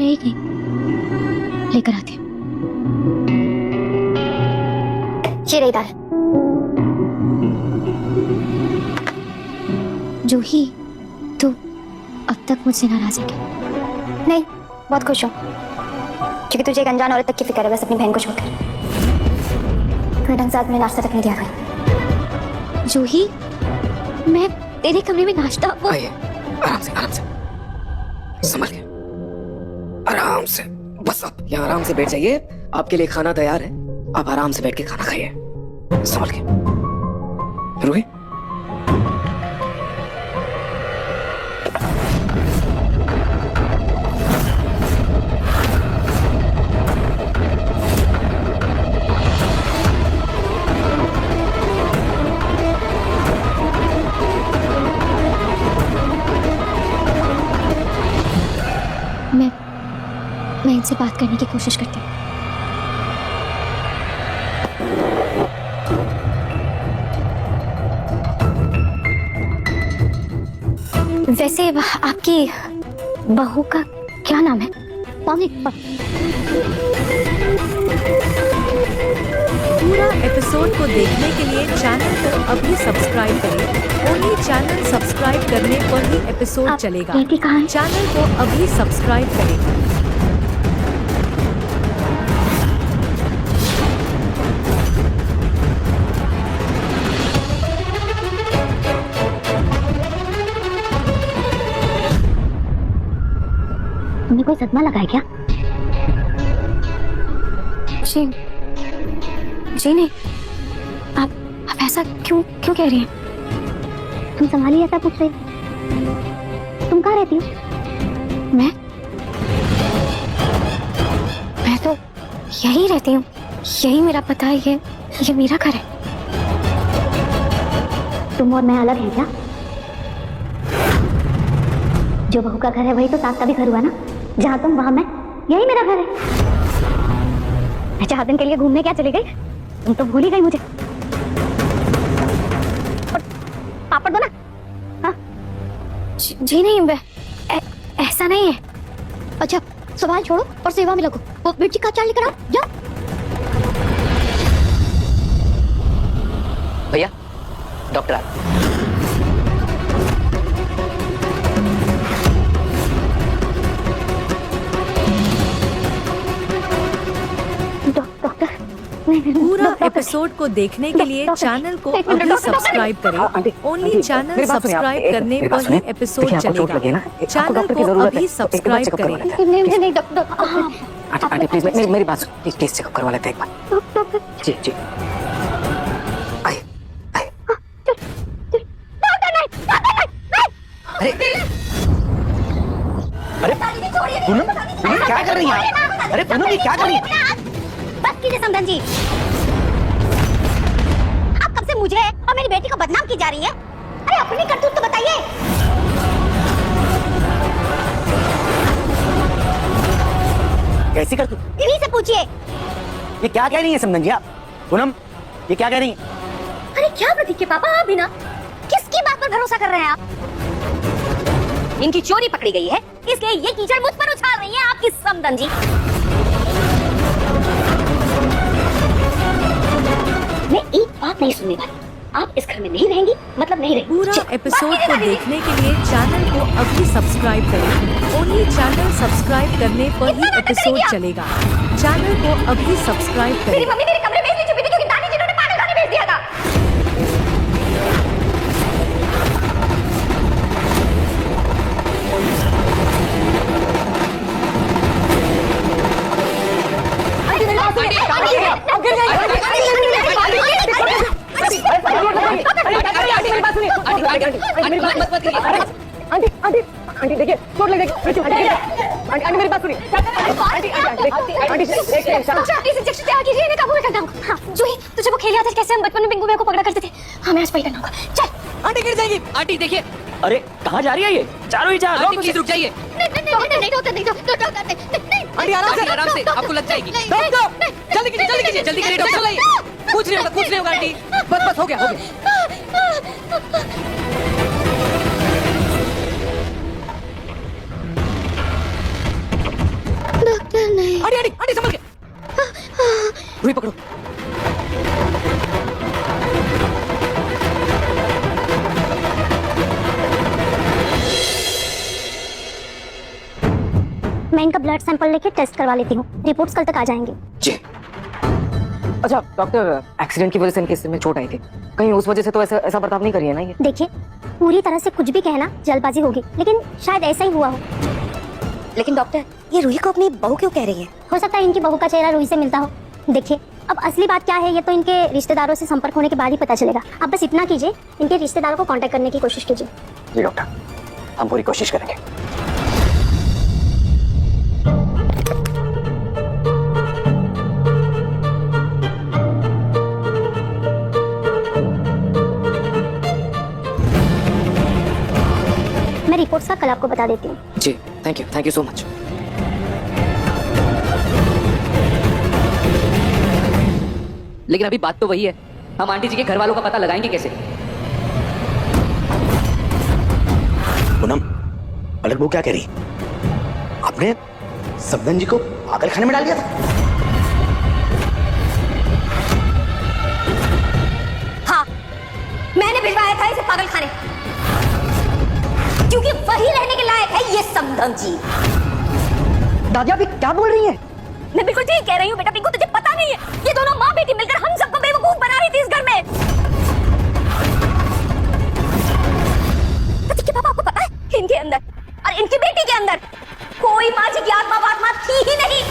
रहेगी, लेकर आती हूँ। ये रही दाल। जूही, तू अब तक मुझसे नाराज है क्या? नहीं, बहुत खुश हूँ, क्योंकि तुझे एक अनजान औरत तक की फिक्र है, बस अपनी बहन को छोड़कर। तूने ढंग से आज मुझे नाश्ता तक नहीं दिया भाई। जूही, मैं तेरे कमरे में नाश्ता आइए, आराम से, आराम से, संभल के, आराम से, बस आप यहाँ आराम से बैठ जाइए। आपके लिए खाना तैयार है, आप आराम से बैठ के खाना खाइए, संभल के। रूही, मैं इनसे बात करने की कोशिश करती हूँ। वैसे आपकी बहू का क्या नाम है? पूरा एपिसोड को देखने के लिए चैनल को अभी सब्सक्राइब करें। ओनली चैनल सब्सक्राइब करने पर ही एपिसोड चलेगा। चैनल को अभी सब्सक्राइब करें। तुम्हें कोई सदमा लगा है क्या? जी जी नहीं। आप ऐसा क्यों कह रही हैं? तुम संभालिए, ऐसा पूछ रही हो। तुम कहाँ रहती हो? मैं तो यही रहती हूँ, यही मेरा पता है, ये मेरा घर है। तुम और मैं अलग हैं क्या? जो बहू का घर है वही तो सास का भी घर हुआ ना। जहाँ तुम वहाँ मैं, यही मेरा घर है। मैं 4 दिन के लिए घूमने क्या चली गई? तुम तो भूल ही गई मुझे। पापड़ दो ना। हाँ? जी नहीं, ऐसा नहीं है। अच्छा, सवाल छोड़ो और सेवा में लगो। वो मिर्ची का अचार लेकर आओ, जाओ। भैया, डॉक्टर आ। पूरा एपिसोड को देखने के लिए चैनल को अभी सब्सक्राइब करें। ओनली चैनल सब्सक्राइब करने पर ही एपिसोड चलेगा। चैनल को अभी सब्सक्राइब करें। नहीं डॉक्टर। आंटी प्लीज मेरी बात प्लीज चेकअप करवा लेते हैं एक बार। जी जी, आइए आइए। अरे पूनम, क्या कर रही हैं आप? अरे पूनम, ये क्या कर रही हैं? बस कीजिए समधन जी। आप कब से मुझे और मेरी बेटी को बदनाम की जा रही हैं? अरे अपनी करतूत तो बताइए। कैसी करतूत? इन्हीं से पूछिए। ये क्या कह रही हैं समधन जी आप? पूनम, ये क्या कह रही हैं? अरे क्या प्रतीक के पापा, आप भी ना किसकी बात पर भरोसा कर रहे हैं आप? इनकी चोरी पकड़ी गई है, इसलिए ये कीचड़ मुझ पर उछाल रही है आपकी समधन जी। मैं एक बात नहीं सुनने वाली। आप इस घर में नहीं रहेंगी, मतलब नहीं रहेंगी। पूरा एपिसोड को देखने के लिए चैनल को अभी सब्सक्राइब करें। ओनली चैनल सब्सक्राइब करने पर ही एपिसोड चलेगा। चैनल को अभी सब्सक्राइब करें। मेरी मम्मी मेरे कमरे में इसलिए छुपी थी क्योंकि दादी जिन्होंने पानी उठाने भेज दिया था। आंटी देखिए, चोट लग गई। आंटी मेरी बात सुनिए। इंजेक्शन तैयार कीजिए, इन्हें काबू में करना होगा। हाँ, जूही, तुझे वो खेल याद है कैसे हम बचपन में बिंगू भैया को पकड़ा करते थे? हमें आज वही करना होगा। चल। आंटी गिर जाएगी। आंटी देखिए। अरे कहाँ जा रही है ये? चारों ही चार। आंटी प्लीज रुक जाइए। आंटी आराम से, आपको लग जाएगी। जल्दी कीजिए, डॉक्टर लाइए। कुछ नहीं होगा आंटी। बस हो गया। आंटी आंटी आंटी संभल के। रूही पकड़ो। मैं इनका ब्लड सैंपल लेके टेस्ट करवा लेती हूँ, रिपोर्ट्स कल तक आ जाएंगी। जी। अच्छा डॉक्टर, एक्सीडेंट की वजह से इनके सिर में चोट आई थी, कहीं उस वजह से तो ऐसा बर्ताव नहीं करी है ना ये? देखिए, पूरी तरह से कुछ भी कहना जल्दबाजी होगी, लेकिन शायद ऐसा ही हुआ हो। लेकिन डॉक्टर, ये रूही को अपनी बहू क्यों कह रही है? हो सकता है इनकी बहू का चेहरा रूही से मिलता हो। देखिए, अब असली बात क्या है ये तो इनके रिश्तेदारों से संपर्क होने के बाद ही पता चलेगा। आप बस इतना कीजिए, इनके रिश्तेदारों को कांटेक्ट करने की कोशिश कीजिए। जी डॉक्टर, हम पूरी कोशिश करेंगे। मैं रिपोर्ट्स का कल आपको बता देती हूँ। जी थैंक यू सो मच। लेकिन अभी बात तो वही है, हम आंटी जी के घर वालों का पता लगाएंगे कैसे? पूनम, पलक वो क्या कह रही? आपने सबदन जी को पागल खाने में डाल दिया था? हाँ, मैंने भिजवाया था इसे पागल खाने, क्योंकि वही रहने के लायक है ये समदन जी। दादी आप क्या बोल रही हैं? मैं बिल्कुल ठीक कह रही हूँ बेटा, पिंकू तुझे पता नहीं है, ये दोनों माँ बेटी मिलकर हम सबको बेवकूफ बना रही थी इस घर में। के पापा, आपको पता है इनके अंदर और इनकी बेटी के अंदर कोई माँ जी की आत्मा थी ही नहीं।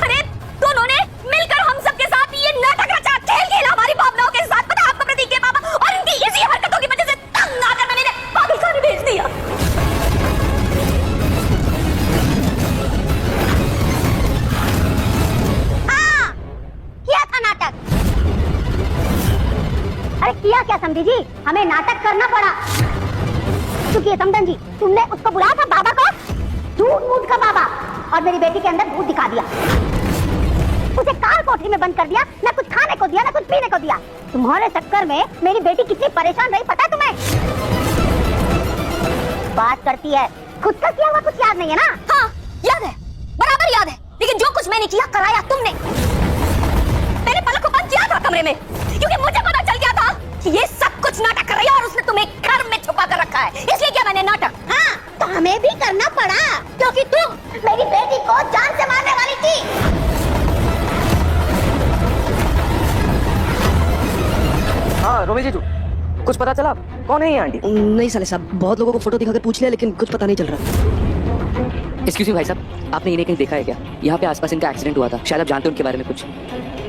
अरे दोनों ने मिलकर हम सबके साथ ये नाटक रचा, खेल खेला हमारी भावनाओं के साथ। पता आपको प्रतीक के पापा, और इनकी इसी हरकतों की वजह से तंग आकर मैंने इन्हें पागल खाने भेज दिया। अरे किया क्या समझी जी, हमें नाटक करना पड़ा, क्योंकि समदन जी तुमने उसको बुलाया था बाबा को, झूठ मूठ का बाबा, और मेरी बेटी के अंदर भूत दिखा दिया, उसे काल कोठरी में बंद कर दिया, ना कुछ खाने को दिया ना कुछ पीने को दिया। तुम्हारे चक्कर में मेरी बेटी कितनी परेशान रही पता है तुम्हें? बात करती है, खुद का किया हुआ कुछ याद नहीं है ना? हाँ याद है, बराबर याद है, लेकिन जो कुछ मैंने किया कराया तुमने। मैंने पलक को बंद किया था कमरे में, क्योंकि मुझे पता चल गया था कि ये सब कुछ नाटक कर रही है और उसने तुम्हें घर में छुपा कर रखा है, इसलिए क्या मैंने नाटक। हाँ, तो हमें भी करना पड़ा, क्योंकि तुम मेरी बेटी को जान से मारने वाली थी। हाँ रोमी जीजू, कुछ पता चला कौन है ये आंटी? नहीं साले साहब, बहुत लोगों को फोटो दिखाकर पूछ लिया लेकिन कुछ पता नहीं चल रहा। एक्सक्यूज मी भाई साहब, आपने इन्हें कहीं देखा है क्या? यहाँ पे आसपास इनका एक्सीडेंट हुआ था, शायद आप जानते हो उनके बारे में कुछ।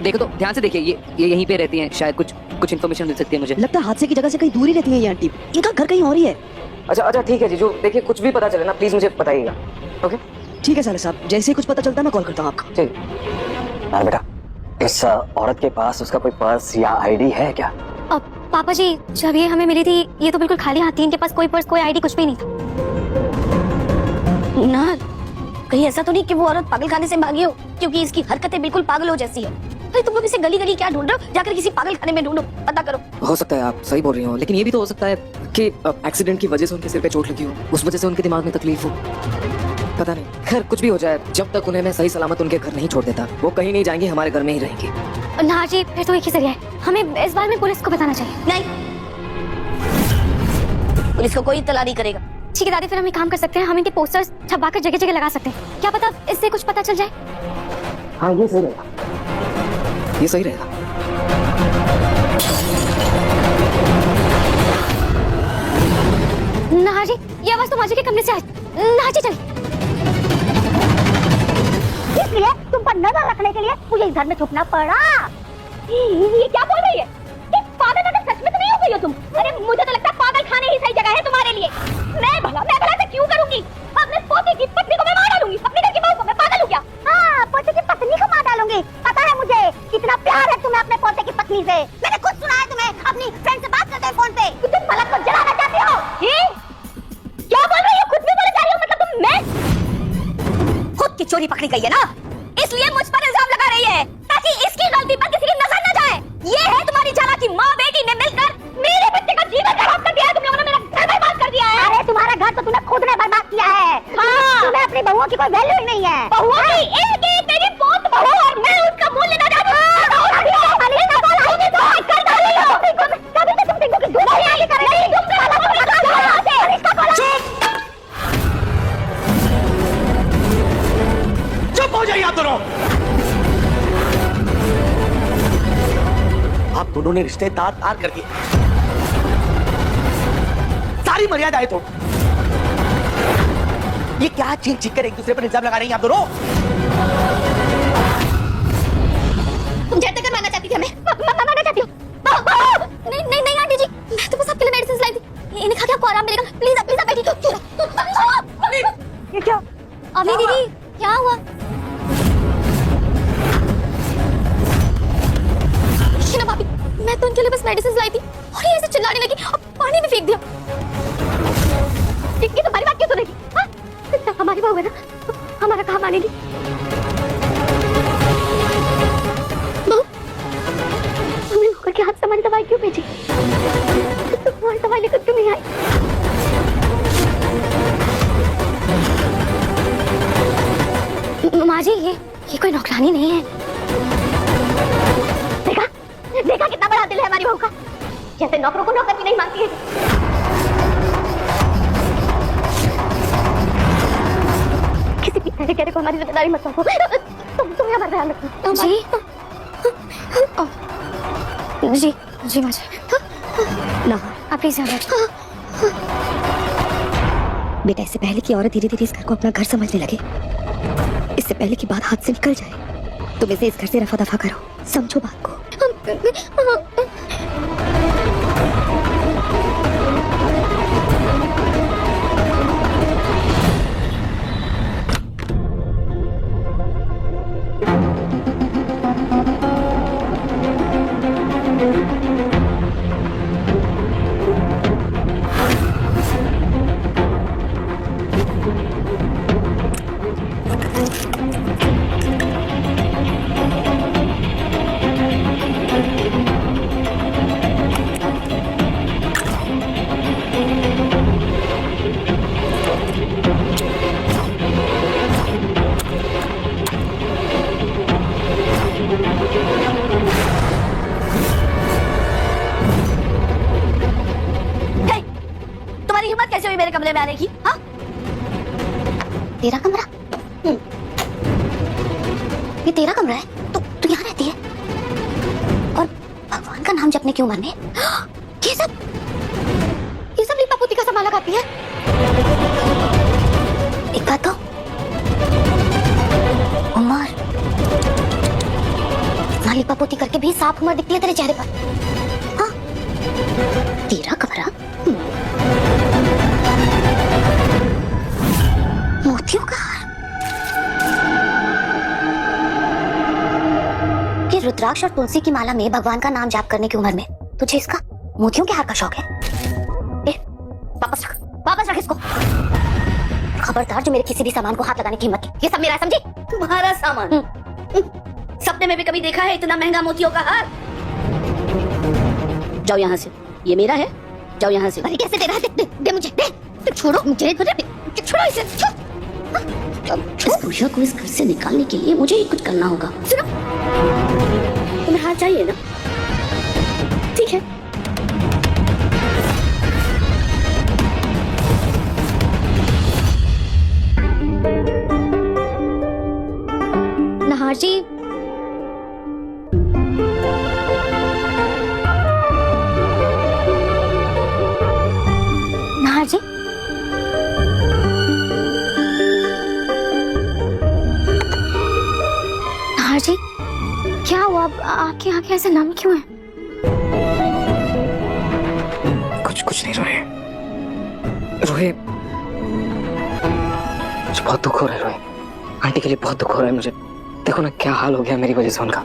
देखो तो ध्यान से देखिए, ये यहीं पे रहती हैं, शायद कुछ इन्फॉर्मेशन मिल सकती है मुझे। लगता है हादसे की जगह से कहीं दूर ही रहती है ये आंटी, इनका घर कहीं और ही है। अच्छा ठीक है जीजू, देखिए कुछ भी पता चले ना प्लीज मुझे बताइएगा। ओके ठीक है साले साहब, जैसे ही कुछ पता चलता है मैं कॉल करता हूँ आपको। ठीक। यार बेटा, इस औरत के पास उसका कोई पर्स या आईडी है क्या? अब पापा जी जब ये हमें मिली थी ये तो बिल्कुल खाली हाथ थी, इनके पास कोई पर्स कोई आईडी कुछ भी नहीं था। ना कहीं ऐसा तो नहीं कि वो औरत पागल खाने से भागी हो, क्योंकि इसकी हरकतें बिल्कुल पागलों जैसी है। अरे तुम लोग इसे गली गली क्या ढूंढ रहे हो? जाकर किसी पागल खाने में ढूंढो, पता करो। हो सकता है आप सही बोल रही हो, लेकिन ये भी तो हो सकता है कि एक्सीडेंट की वजह से उनके सिर पे चोट लगी हो, उस वजह से उनके दिमाग में तकलीफ हो, पता नहीं। खैर कुछ भी हो जाए, जब तक उन्हें मैं सही सलामत उनके घर नहीं छोड़ देता वो कहीं नहीं जाएंगे, हमारे घर में ही रहेंगे। ना जी, फिर तो एक ही जरिया है, हमें इस बारे में पुलिस को बताना चाहिए। नहीं, पुलिस को कोई इत्तला नहीं करेगा। ठीक है दादी, फिर हम एक काम कर सकते हैं, हम इनके पोस्टर्स छपवाकर जगह जगह लगा सकते हैं, क्या पता इससे कुछ पता चल जाए। हाँ ये सही रहेगा, ये सही रहेगा। ना जी, ये आवाज तो माजी के कमरे से आई। ना जी चलिए। इसलिए तुम पर नजर रखने के लिए मुझे इस घर में छुपना पड़ा। ये क्या बोल रही है? पागल अगर सच में तो नहीं हो गई हो तुम? अरे मुझे तो लगता है पागल खाने ही सही जगह है तुम्हारे लिए। मैं भला से क्यों करूंगी? अपने पोते की पत्नी को मैं मार डालूंगी, अपने घर की बहू को। मैं पागल हूँ क्या? हाँ, पोते की पत्नी को मार डालूंगी। पता है मुझे कितना प्यार है तुम्हें अपने पोते की पत्नी से। मैंने खुद सुना है तुम्हें अपनी फ्रेंड से बात करते हैं फोन पे। तुम पलक को जलाना चाहती हो? क्या बोल रही हो? खुद भी बोले जा रही हो? मतलब तुम मैं खुद की चोरी पकड़ी गई है ना, इसलिए मुझ पर इल्जाम लगा रही है ताकि इसकी गलती पर किसी की नजर न जाए। ये है तुम्हारी चालाकी, माँ बेटी ने मिलकर मेरे बच्चे का जीवन खराब कर दिया है तुम लोगों ने, मेरा घर बर्बाद कर दिया है। अरे तुम्हारा घर तो तूने खुद ने बर्बाद किया है। हाँ। तुम्हें अपनी बहुओं की कोई वैल्यू ही नहीं है। बहुओं की एक एक तेरी पोत बहू और मैं उसका मूल्य ना जानूं। चुप हो जाइए आप दोनों। आप दोनों ने रिश्ते तार तार कर दिए, सारी मर्यादाएं तो। ये क्या चीख चीख कर एक दूसरे पर इल्जाम लगा रही हैं आप दोनों? तुम जैसे कर मांगना चाहती थी हमें, मांगना चाहती हो? नहीं नहीं नहीं आंटी जी, मैं तो बस आपके लिए मेडिसिन लाई थी। इन्हें खा के आपको आराम मिलेगा। प्लीज प्लीज बैठिए। ये क्या? अभी दीदी क्या हुआ? ना भाभी, मैं तो उनके लिए बस मेडिसिन लाई थी और ये ऐसे चिल्लाने लगी और पानी में फेंक दिया। ये तुम्हारी बात क्यों सुनेगी? हमारी बहू है ना, हमारा कहाँ मानेगी? बहू, हमने होकर के हाथ से हमारी दवाई क्यों भेजी? तुम्हारी दवाई लेकर क्यों नहीं आई? माँ जी, ये कोई नौकरानी नहीं है। देखा देखा कितना बड़ा दिल है हमारी बहू का, जैसे नौकरों को नौकर भी नहीं मानती है। किसी भी कहने को हमारी जिम्मेदारी मत समझो। तुम्हें हमारा ध्यान रखना। जी जी जी माँ जी। ना आप प्लीज ध्यान रखिए। बेटा, इससे पहले कि औरत धीरे धीरे इस घर को अपना घर समझने लगे, इससे पहले कि बात हाथ से निकल जाए, तुम इसे इस घर से रफा दफा करो। समझो बात को। कैसे हुई मेरे कमरे में आने की? हाँ, तेरा कमरा? ये तेरा कमरा है? तू यहाँ रहती है? और भगवान का नाम जपने क्यों मन में? ये सब लीपा पोती का सामान लगाती है। एक बात तो, उमर इतना लीपा पोती करके भी साफ उमर दिखती है तेरे चेहरे पर। हाँ, तेरा कमरा? मोतियों का हार? ये रुद्राक्ष और तुलसी की माला में भगवान का नाम जाप करने की उम्र में तुझे इसका मोतियों के हार का शौक है? वापस रख इसको। खबरदार जो मेरे किसी भी सामान को हाथ लगाने की हिम्मत की। ये सब मेरा है, समझी? तुम्हारा सामान? सपने में भी कभी देखा है इतना महंगा मोतियों का हार? जाओ यहाँ से, ये मेरा है, जाओ यहाँ से। अरे कैसे दे रहा है? दे मुझे, दे। छोड़ो मुझे, छोड़ो इसे। इस बुढ़िया को इस घर से निकालने के लिए मुझे ही कुछ करना होगा। सुनो, तुम्हें हार चाहिए ना? ठीक है, नहार जी, नहार जी, नहार जी, क्या हुआ? आपकी आंखें ऐसे नम क्यों हैं? कुछ नहीं रोए। रोए, मुझे बहुत दुख हो रहा है। रोए, आंटी के लिए बहुत दुख हो रहा है मुझे। देखो ना क्या हाल हो गया मेरी वजह से उनका।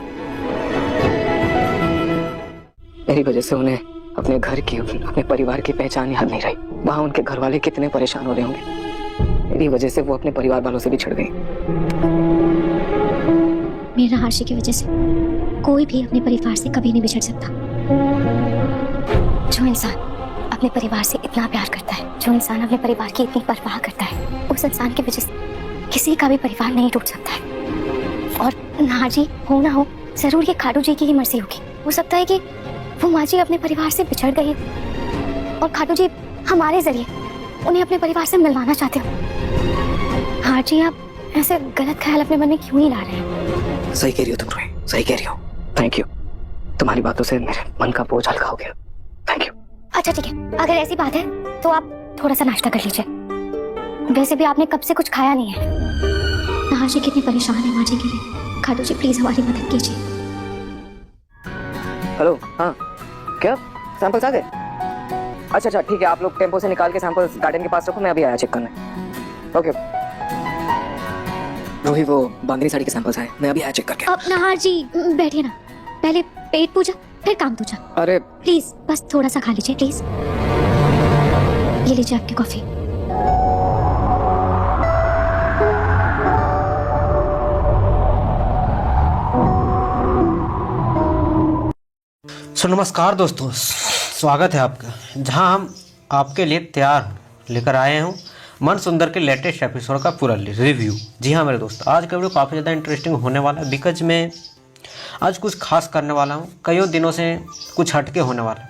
मेरी वजह से उन्हें अपने घर की, अपने परिवार की पहचान याद नहीं रही। वहां उनके घर वाले कितने परेशान हो रहे होंगे। मेरी वजह से वो अपने परिवार वालों से भी छिड़ गई। मेरा हार्शी की वजह से कोई भी अपने परिवार से कभी नहीं बिछड़ सकता। जो इंसान अपने अपने परिवार से इतना प्यार करता है, जो इंसान अपने परिवार की इतनी परवाह करता है, उस इंसान की वजह से किसी का भी परिवार नहीं टूट सकता है। और नाहर जी हो ना हो, जरूर ये खाटू जी की ही मर्जी होगी। हो सकता है कि वो माँ जी अपने परिवार से बिछड़ गई और खाटू जी हमारे जरिए उन्हें अपने परिवार से मिलवाना चाहते हो। हाँ जी, आप ऐसे गलत ख्याल अपने मन में क्यों ही ला रहे हैं? सही कह रही हो तुम रोही, सही कह रही हो। थैंक यू, तुम्हारी बातों से मेरे मन का बोझ हल्का हो गया। Thank you. अच्छा ठीक है, अगर ऐसी बात है तो आप थोड़ा सा नाश्ता कर लीजिए। वैसे भी आपने कब से कुछ खाया नहीं है। नाहर जी कितने परेशान है माँ जी के लिए। खाटू जी प्लीज हमारी मदद कीजिए। हेलो, हाँ क्या सैंपल्स आ गए? अच्छा अच्छा ठीक है, आप लोग टेम्पो से निकाल के सैंपल्स गार्डन के पास रखो, मैं अभी आया चेक करने। ओके। रोही वो बांगनी साड़ी के सैंपल्स आए, मैं अभी आया चेक करके। अब नाहर जी बैठिए ना, पहले पेट पूजा फिर काम दूजा। अरे प्लीज बस थोड़ा सा खा लीजिए प्लीज। ये लीजिए आपकी कॉफी। सो नमस्कार दोस्तों, स्वागत है आपका, जहां हम आपके लिए तैयार लेकर आए हूं मन सुंदर के लेटेस्ट एपिसोड का पूरा रिव्यू। जी हाँ मेरे दोस्त, आज का वीडियो काफ़ी ज़्यादा इंटरेस्टिंग होने वाला है, बिकॉज मैं आज कुछ खास करने वाला हूँ। कई दिनों से कुछ हटके होने वाला है।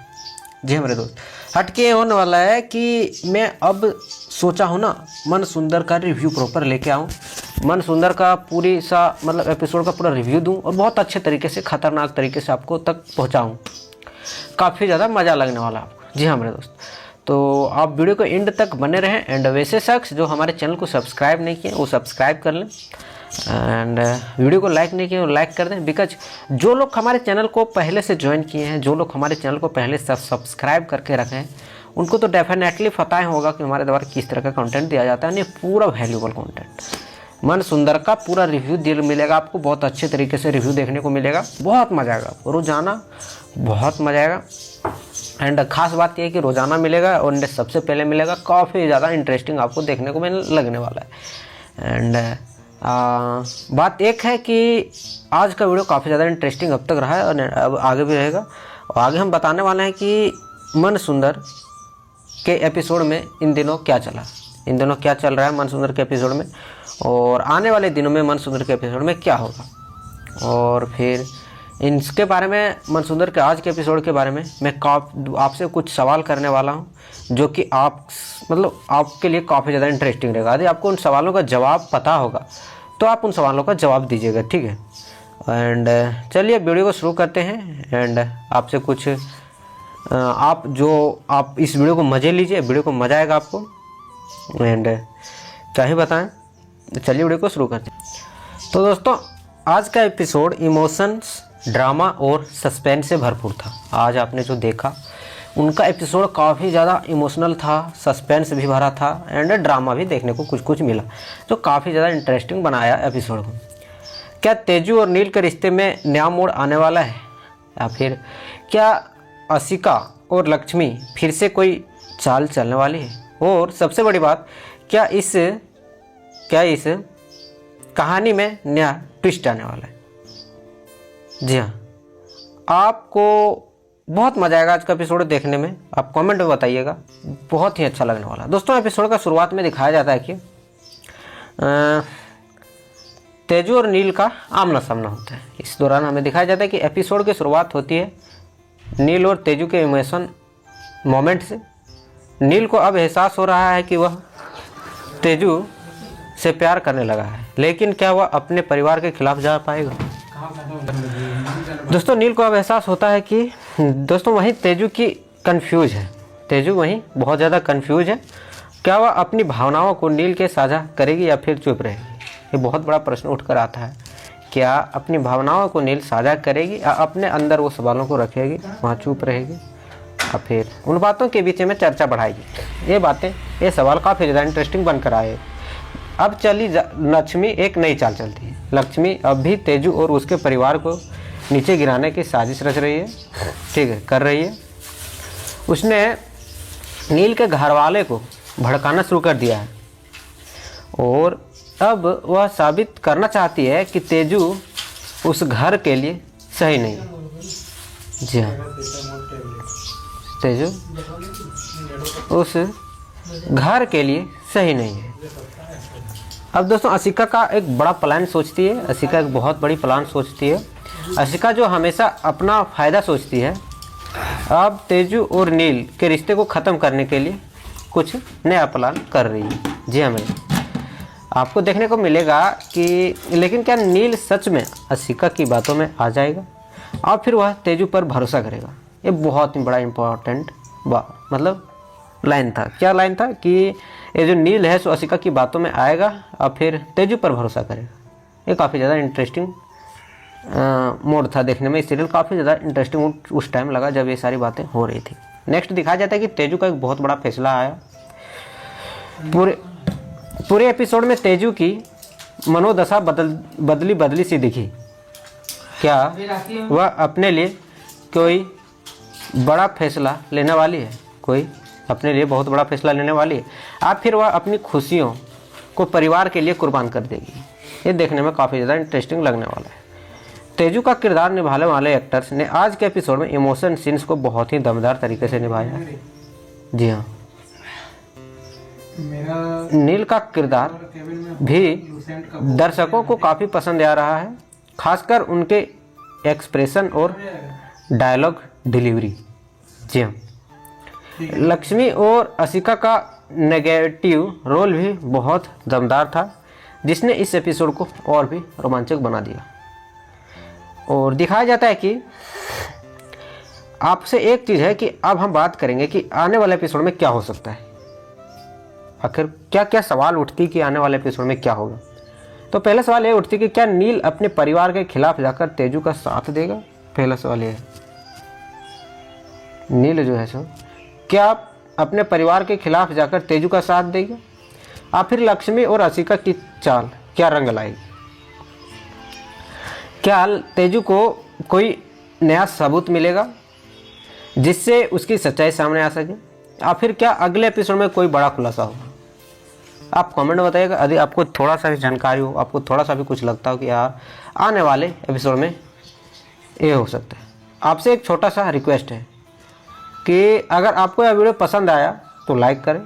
जी हाँ मेरे दोस्त, हटके होने वाला है कि मैं अब सोचा हूँ ना मन सुंदर का रिव्यू प्रॉपर लेके आऊँ, मन सुंदर का पूरी सा मतलब एपिसोड का पूरा रिव्यू दूँ और बहुत अच्छे तरीके से, खतरनाक तरीके से आपको तक पहुँचाऊँ। काफ़ी ज़्यादा मज़ा लगने वाला है आपको। जी हाँ मेरे दोस्त, तो आप वीडियो को एंड तक बने रहें। एंड वैसे शख्स जो हमारे चैनल को सब्सक्राइब नहीं किए वो सब्सक्राइब कर लें, एंड वीडियो को लाइक नहीं किए वो लाइक कर दें। बिकॉज जो लोग हमारे चैनल को पहले से ज्वाइन किए हैं, जो लोग हमारे चैनल को पहले से सब्सक्राइब करके रखे हैं, उनको तो डेफिनेटली पता ही होगा कि हमारे द्वारा किस तरह का कंटेंट दिया जाता है। ये पूरा वैल्यूबल कंटेंट मन सुंदर का पूरा रिव्यू दिल मिलेगा आपको, बहुत अच्छे तरीके से रिव्यू देखने को मिलेगा, बहुत मज़ा आएगा आपको, रोज़ाना बहुत मज़ा आएगा। एंड ख़ास बात यह है कि रोज़ाना मिलेगा और सबसे पहले मिलेगा, काफ़ी ज़्यादा इंटरेस्टिंग आपको देखने को लगने वाला है। एंड बात एक है कि आज का वीडियो काफ़ी ज़्यादा इंटरेस्टिंग अब तक रहा है और अब आगे भी रहेगा। और आगे हम बताने वाले हैं कि मन सुंदर के एपिसोड में इन दिनों क्या चल रहा है मन सुंदर के एपिसोड में, और आने वाले दिनों में मन सुंदर के एपिसोड में क्या होगा। और फिर इसके बारे में, मन सुंदर के आज के एपिसोड के बारे में मैं आपसे कुछ सवाल करने वाला हूं, जो कि आपके लिए काफ़ी ज़्यादा इंटरेस्टिंग रहेगा। यदि आपको उन सवालों का जवाब पता होगा तो आप उन सवालों का जवाब दीजिएगा, ठीक है। एंड चलिए वीडियो को शुरू करते हैं। एंड आपसे कुछ आप इस वीडियो को मज़े लीजिए, वीडियो को मज़ा आएगा आपको। एंड क्या ही बताएं, चलिए वीडियो को शुरू करते हैं। तो दोस्तों, आज का एपिसोड इमोशंस, ड्रामा और सस्पेंस से भरपूर था। आज आपने जो देखा उनका एपिसोड काफ़ी ज़्यादा इमोशनल था, सस्पेंस भी भरा था एंड ड्रामा भी देखने को कुछ मिला, जो काफ़ी ज़्यादा इंटरेस्टिंग बनाया एपिसोड को। क्या तेजू और नील के रिश्ते में नया मोड़ आने वाला है, या फिर क्या असिका और लक्ष्मी फिर से कोई चाल चलने वाली है, और सबसे बड़ी बात, क्या इस कहानी में नया ट्विस्ट आने वाला है। जी हाँ, आपको बहुत मज़ा आएगा आज का एपिसोड देखने में। आप कमेंट में बताइएगा, बहुत ही अच्छा लगने वाला है। दोस्तों, एपिसोड का शुरुआत में दिखाया जाता है कि तेजू और नील का आमना सामना होता है। इस दौरान हमें दिखाया जाता है कि एपिसोड की शुरुआत होती है नील और तेजू के इमोशन मोमेंट से। नील को अब एहसास हो रहा है कि वह तेजू से प्यार करने लगा है, लेकिन क्या वह अपने परिवार के खिलाफ जा पाएगा। दोस्तों, नील को अब एहसास होता है कि दोस्तों वहीं तेजू की कंफ्यूज है, तेजू वहीं बहुत ज़्यादा कंफ्यूज है। क्या वह अपनी भावनाओं को नील के साझा करेगी या फिर चुप रहेगी, ये बहुत बड़ा प्रश्न उठकर आता है। क्या अपनी भावनाओं को नील साझा करेगी या अपने अंदर वो सवालों को रखेगी, वहाँ चुप रहेगी, या फिर उन बातों के बीच में चर्चा बढ़ाएगी। ये सवाल काफ़ी ज़्यादा इंटरेस्टिंग बनकर आए। अब चली लक्ष्मी एक नई चाल चलती है। लक्ष्मी अब भी तेजू और उसके परिवार को नीचे गिराने की साजिश रच रही है, ठीक है, कर रही है। उसने नील के घरवाले को भड़काना शुरू कर दिया है और अब वह साबित करना चाहती है कि तेजू उस घर के लिए सही नहीं है। जी हाँ, तेजू उस घर के लिए सही नहीं है। अब दोस्तों असिका का एक बड़ा प्लान सोचती है, असिका एक बहुत बड़ी प्लान सोचती है। असिका जो हमेशा अपना फ़ायदा सोचती है, अब तेजू और नील के रिश्ते को ख़त्म करने के लिए कुछ नया प्लान कर रही है। जी हाँ मेरे आपको देखने को मिलेगा कि लेकिन क्या नील सच में असिका की बातों में आ जाएगा और फिर वह तेजू पर भरोसा करेगा। ये बहुत ही बड़ा इम्पोर्टेंट मतलब लाइन था। क्या लाइन था कि ये जो नील है सो असिका की बातों में आएगा और फिर तेजू पर भरोसा करेगा। ये काफ़ी ज़्यादा इंटरेस्टिंग मोड था देखने में। सीरियल काफ़ी ज़्यादा इंटरेस्टिंग उस टाइम लगा जब ये सारी बातें हो रही थी। नेक्स्ट दिखाया जाता है कि तेजू का एक बहुत बड़ा फैसला आया। पूरे एपिसोड में तेजू की मनोदशा बदली सी दिखी। क्या वह अपने लिए कोई बड़ा फैसला लेने वाली है? कोई अपने लिए बहुत बड़ा फैसला लेने वाली है या फिर वह अपनी खुशियों को परिवार के लिए कुर्बान कर देगी? ये देखने में काफ़ी ज़्यादा इंटरेस्टिंग लगने वाला है। तेजू का किरदार निभाने वाले एक्टर्स ने आज के एपिसोड में इमोशन सीन्स को बहुत ही दमदार तरीके से निभाया। जी हाँ, नील का किरदार भी दर्शकों को काफ़ी पसंद आ रहा है, खासकर उनके एक्सप्रेशन और डायलॉग डिलीवरी। जी हाँ, लक्ष्मी और असिका का नेगेटिव रोल भी बहुत दमदार था, जिसने इस एपिसोड को और भी रोमांचक बना दिया। और दिखाया जाता है कि आपसे एक चीज़ है कि अब हम बात करेंगे कि आने वाले एपिसोड में क्या हो सकता है। आखिर क्या क्या सवाल उठती कि आने वाले एपिसोड में क्या होगा। तो पहला सवाल ये उठती कि क्या नील अपने परिवार के खिलाफ जाकर तेजू का साथ देगा? पहला सवाल ये है, नील जो है सो क्या अपने परिवार के खिलाफ जाकर तेजू का साथ देगा या फिर लक्ष्मी और असिका की चाल क्या रंग लाएगी? क्या तेजू को कोई नया सबूत मिलेगा जिससे उसकी सच्चाई सामने आ सके या फिर क्या अगले एपिसोड में कोई बड़ा खुलासा होगा? आप कमेंट में बताइएगा। यदि आपको थोड़ा सा भी जानकारी हो, आपको थोड़ा सा भी कुछ लगता हो कि यार आने वाले एपिसोड में ये हो सकता है। आपसे एक छोटा सा रिक्वेस्ट है कि अगर आपको यह वीडियो पसंद आया तो लाइक करें,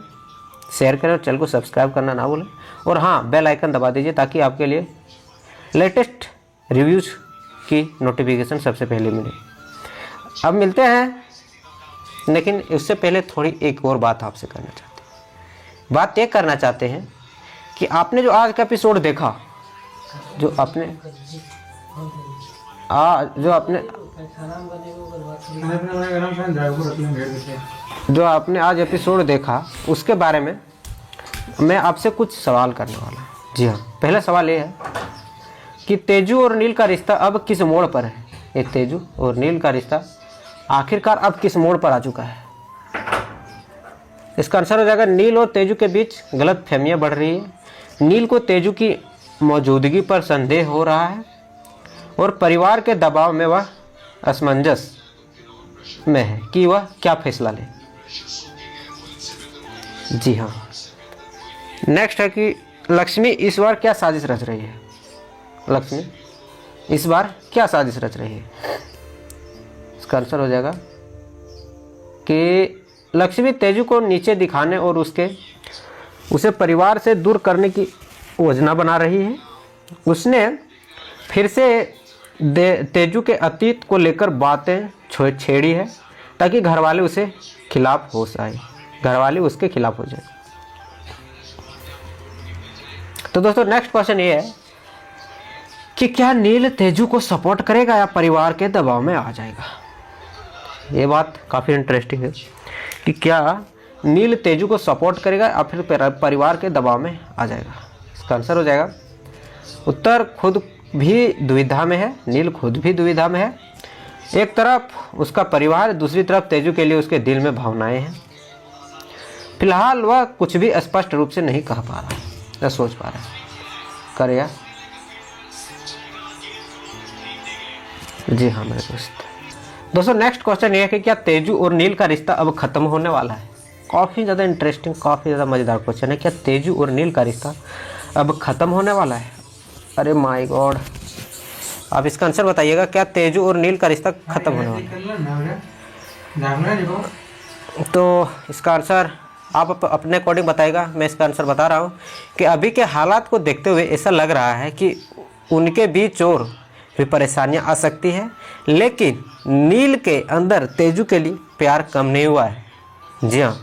शेयर करें और चैनल को सब्सक्राइब करना ना भूलें। और हाँ, बेल आइकन दबा दीजिए ताकि आपके लिए लेटेस्ट रिव्यूज़ की नोटिफिकेशन सबसे पहले मिले। अब मिलते हैं, लेकिन उससे पहले थोड़ी एक और बात आपसे करना चाहते हैं। बात ये करना चाहते हैं कि आपने जो आज का एपिसोड देखा, जो आपने आज एपिसोड देखा, उसके बारे में मैं आपसे कुछ सवाल करने वाला हूँ। जी हाँ, पहला सवाल ये है कि तेजू और नील का रिश्ता अब किस मोड़ पर है? ये तेजू और नील का रिश्ता आखिरकार अब किस मोड़ पर आ चुका है? इसका आंसर हो जाएगा नील और तेजू के बीच गलत फहमियाँ बढ़ रही है। नील को तेजू की मौजूदगी पर संदेह हो रहा है और परिवार के दबाव में वह असमंजस में है कि वह क्या फैसला ले। जी हाँ, नेक्स्ट है कि लक्ष्मी इस बार क्या साजिश रच रही है? लक्ष्मी इस बार क्या साजिश रच रही है? इसका आंसर हो जाएगा कि लक्ष्मी तेजू को नीचे दिखाने और उसे परिवार से दूर करने की योजना बना रही है। उसने फिर से तेजू के अतीत को लेकर बातें छेड़ी है ताकि घरवाले उसके खिलाफ हो जाए। तो दोस्तों नेक्स्ट क्वेश्चन ये है कि क्या नील तेजू को सपोर्ट करेगा या परिवार के दबाव में आ जाएगा? ये बात काफ़ी इंटरेस्टिंग है कि क्या नील तेजू को सपोर्ट करेगा या फिर परिवार के दबाव में आ जाएगा। इसका आंसर हो जाएगा उत्तर खुद भी दुविधा में है। नील खुद भी दुविधा में है। एक तरफ उसका परिवार, दूसरी तरफ तेजू के लिए उसके दिल में भावनाएं हैं। फिलहाल वह कुछ भी स्पष्ट रूप से नहीं कह पा रहा या सोच पा रहा है। करेगा? जी हाँ मेरे दोस्तों नेक्स्ट क्वेश्चन ये है कि क्या तेजू और नील का रिश्ता अब खत्म होने वाला है? काफ़ी ज़्यादा इंटरेस्टिंग, काफ़ी ज़्यादा मज़ेदार क्वेश्चन है। क्या तेजू और नील का रिश्ता अब खत्म होने वाला है? अरे माय गॉड, आप इसका आंसर बताइएगा। क्या तेजू और नील का रिश्ता खत्म होने वाला है? तो इसका आंसर आप अपने अकॉर्डिंग बताएगा। मैं इसका आंसर बता रहा हूँ कि अभी के हालात को देखते हुए ऐसा लग रहा है कि उनके बीच और भी परेशानियाँ आ सकती है, लेकिन नील के अंदर तेजू के लिए प्यार कम नहीं हुआ है। जी हाँ।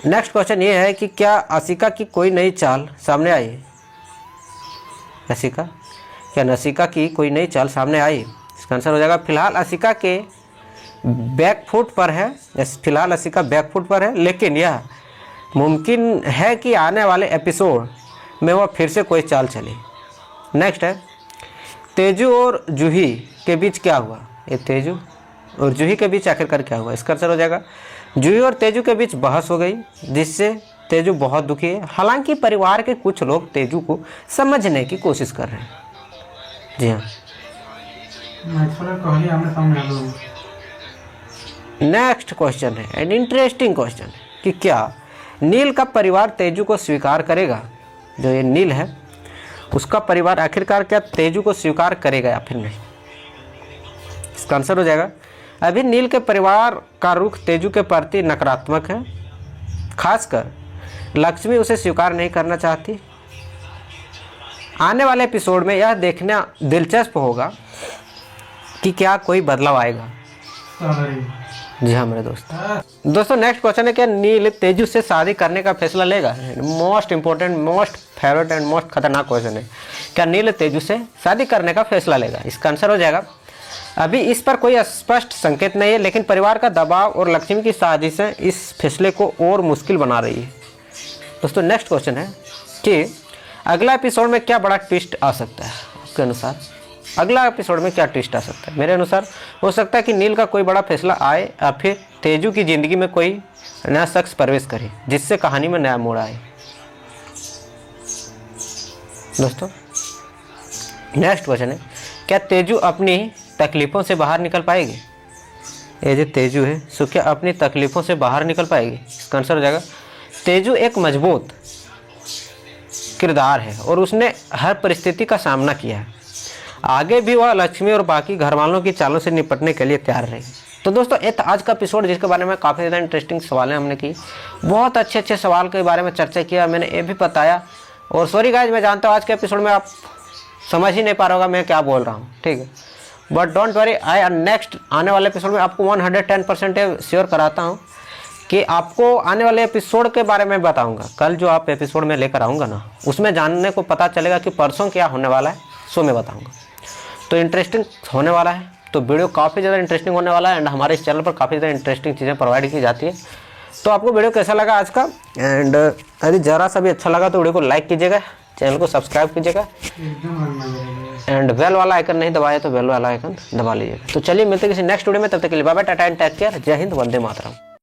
नेक्स्ट क्वेश्चन ये है कि क्या आशिका की कोई नई चाल सामने आई है? क्या नसिका की कोई नई चाल सामने आई? इसका आंसर हो जाएगा फिलहाल आशिका के बैकफुट पर है। फिलहाल आशिका बैकफुट पर है, लेकिन यह मुमकिन है कि आने वाले एपिसोड में वह फिर से कोई चाल चले। नेक्स्ट है तेजू और जूही के बीच क्या हुआ? ये तेजू और जूही के बीच आखिरकार क्या हुआ? इसका आंसर हो जाएगा जूही और तेजू के बीच बहस हो गई, जिससे तेजू बहुत दुखी है। हालांकि परिवार के कुछ लोग तेजू को समझने की कोशिश कर रहे हैं। जी हाँ। नेक्स्ट क्वेश्चन है एंड इंटरेस्टिंग क्वेश्चन है कि क्या नील का परिवार तेजू को स्वीकार करेगा? जो ये नील है उसका परिवार आखिरकार क्या तेजू को स्वीकार करेगा या फिर नहीं? इसका आंसर हो जाएगा अभी नील के परिवार का रुख तेजू के प्रति नकारात्मक है। खासकर लक्ष्मी उसे स्वीकार नहीं करना चाहती। आने वाले एपिसोड में यह देखना दिलचस्प होगा कि क्या कोई बदलाव आएगा। जी हाँ मेरे दोस्तों नेक्स्ट क्वेश्चन है क्या नील तेजू से शादी करने का फैसला लेगा? Most important, most favourite and most खतरनाक क्वेश्चन है, क्या नील तेजू से शादी करने का फैसला लेगा? इसका आंसर हो जाएगा अभी इस पर कोई स्पष्ट संकेत नहीं है, लेकिन परिवार का दबाव और लक्ष्मी की साजिशें इस फैसले को और मुश्किल बना रही है। दोस्तों नेक्स्ट क्वेश्चन है कि अगला एपिसोड में क्या बड़ा ट्विस्ट आ सकता है आपके अनुसार? अगला एपिसोड में क्या ट्विस्ट आ सकता है? मेरे अनुसार हो सकता है कि नील का कोई बड़ा फैसला आए या फिर तेजू की ज़िंदगी में कोई नया शख्स प्रवेश करे, जिससे कहानी में नया मोड़ आए। दोस्तों नेक्स्ट क्वेश्चन है क्या तेजू अपनी तकलीफ़ों से बाहर निकल पाएगी? ये जो तेजू है सो क्या अपनी तकलीफ़ों से बाहर निकल पाएगी? इसका आंसर हो जाएगा तेजू एक मजबूत किरदार है और उसने हर परिस्थिति का सामना किया है। आगे भी वह लक्ष्मी और बाकी घर वालों की चालों से निपटने के लिए तैयार रही। तो दोस्तों ये आज का एपिसोड जिसके बारे में काफ़ी ज़्यादा इंटरेस्टिंग सवालें हमने की, बहुत अच्छे सवाल के बारे में चर्चा किया, मैंने ये भी बताया। और सॉरी गाइज, मैं जानता हूँ आज के एपिसोड में आप समझ ही नहीं पा रहा होगा मैं क्या बोल रहा हूँ, ठीक है, बट डोंट वरी, नेक्स्ट आने वाले एपिसोड में आपको 110% श्योर कराता हूँ कि आपको आने वाले एपिसोड के बारे में बताऊँगा। कल जो आप एपिसोड में लेकर आऊँगा ना, उसमें जानने को पता चलेगा कि परसों क्या होने वाला है, सो मैं बताऊँगा। तो इंटरेस्टिंग होने वाला है, तो वीडियो काफ़ी ज़्यादा इंटरेस्टिंग होने वाला है एंड हमारे इस चैनल पर काफ़ी ज़्यादा इंटरेस्टिंग चीज़ें प्रोवाइड की जाती है। तो आपको वीडियो कैसा लगा आज का? एंड यदि ज़रा सा भी अच्छा लगा तो वीडियो को लाइक कीजिएगा, चैनल को सब्सक्राइब कीजिएगा एंड बेल वाला आइकन नहीं दबाया तो बेल वाला आइकन दबा लीजिएगा। तो चलिए मिलते हैं किसी नेक्स्ट वीडियो में, तब तक के लिए bye bye, tata and take care. जय हिंद, वंदे मातरम।